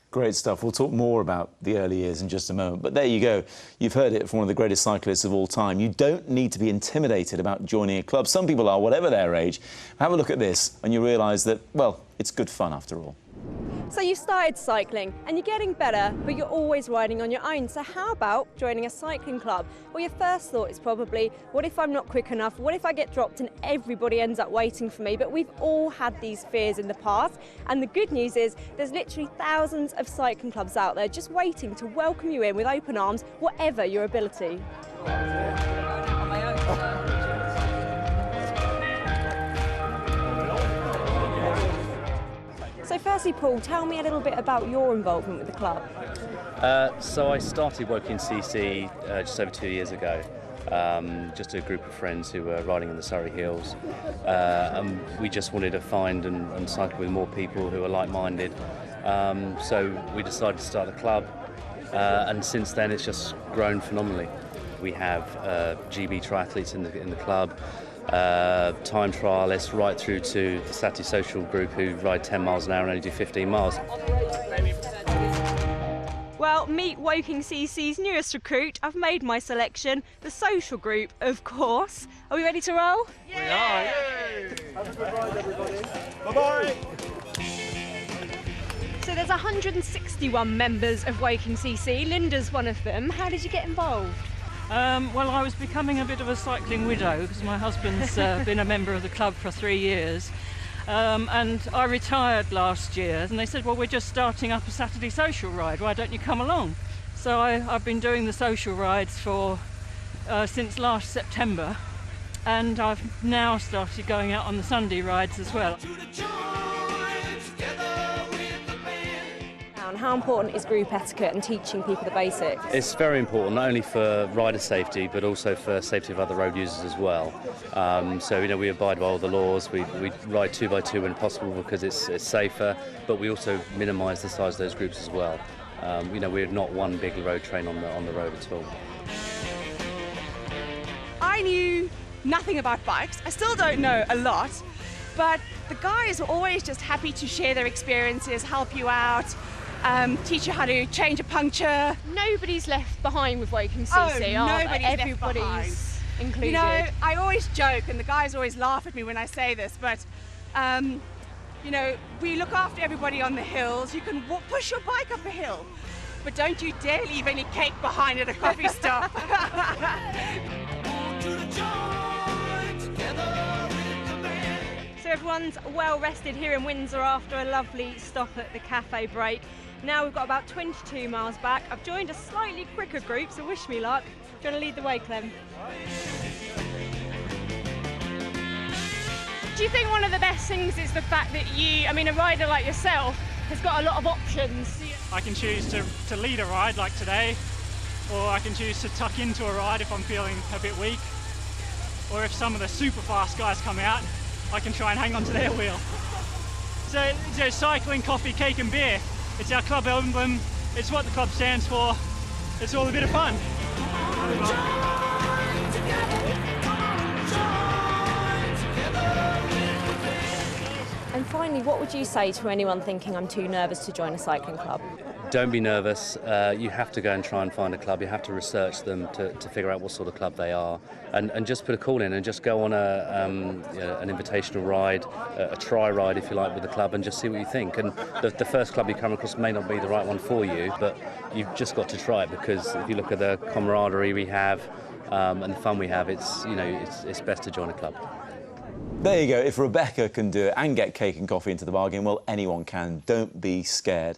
Great stuff. We'll talk more about the early years in just a moment. But there you go. You've heard it from one of the greatest cyclists of all time. You don't need to be intimidated about joining a club. Some people are, whatever their age. Have a look at this and you realise that, well, it's good fun after all. So you've started cycling and you're getting better, but you're always riding on your own. So how about joining a cycling club? Well, your first thought is probably, what if I'm not quick enough? What if I get dropped and everybody ends up waiting for me? But we've all had these fears in the past. And the good news is there's literally thousands of cycling clubs out there just waiting to welcome you in with open arms, whatever your ability. So firstly, Paul, tell me a little bit about your involvement with the club. So I started Woking CC just over 2 years ago. Just a group of friends who were riding in the Surrey Hills. And we just wanted to find and cycle with more people who are like-minded. So we decided to start a club, and since then it's just grown phenomenally. We have GB triathletes in the club. Time trialists right through to the Saturday social group who ride 10 miles an hour and only do 15 miles. Well, meet Woking CC's newest recruit. I've made my selection, the social group, of course. Are we ready to roll? Yeah. We are, yay! Have a good ride, everybody. Bye-bye! So there's 161 members of Woking CC. Linda's one of them. How did you get involved? Well, I was becoming a bit of a cycling widow because my husband's been a member of the club for 3 years. And I retired last year, and they said, well, we're just starting up a Saturday social ride, why don't you come along? So I've been doing the social rides since last September, and I've now started going out on the Sunday rides as well. How important is group etiquette and teaching people the basics? It's very important, not only for rider safety, but also for safety of other road users as well. So, we abide by all the laws. We ride 2 by 2 when possible because it's safer, but we also minimise the size of those groups as well. We're not one big road train on the road at all. I knew nothing about bikes. I still don't know a lot, but the guys are always just happy to share their experiences, help you out. Teach you how to change a puncture. Nobody's left behind with Woking CC, everybody's included. I always joke, and the guys always laugh at me when I say this, but we look after everybody on the hills. You can push your bike up a hill, but don't you dare leave any cake behind at a coffee stop. So everyone's well rested here in Windsor after a lovely stop at the cafe break. Now we've got about 22 miles back. I've joined a slightly quicker group, so wish me luck. Do you want to lead the way, Clem? Do you think one of the best things is the fact that a rider like yourself has got a lot of options? I can choose to lead a ride like today, or I can choose to tuck into a ride if I'm feeling a bit weak, or if some of the super fast guys come out, I can try and hang on to their wheel. So cycling, coffee, cake and beer. It's our club emblem, it's what the club stands for, it's all a bit of fun. And finally, what would you say to anyone thinking I'm too nervous to join a cycling club? Don't be nervous. You have to go and try and find a club. You have to research them to figure out what sort of club they are, and just put a call in and just go on an invitational ride, a try ride if you like, with the club, and just see what you think. And the first club you come across may not be the right one for you, but you've just got to try it, because if you look at the camaraderie we have and the fun we have, it's best to join a club. There you go. If Rebecca can do it and get cake and coffee into the bargain, well, anyone can. Don't be scared.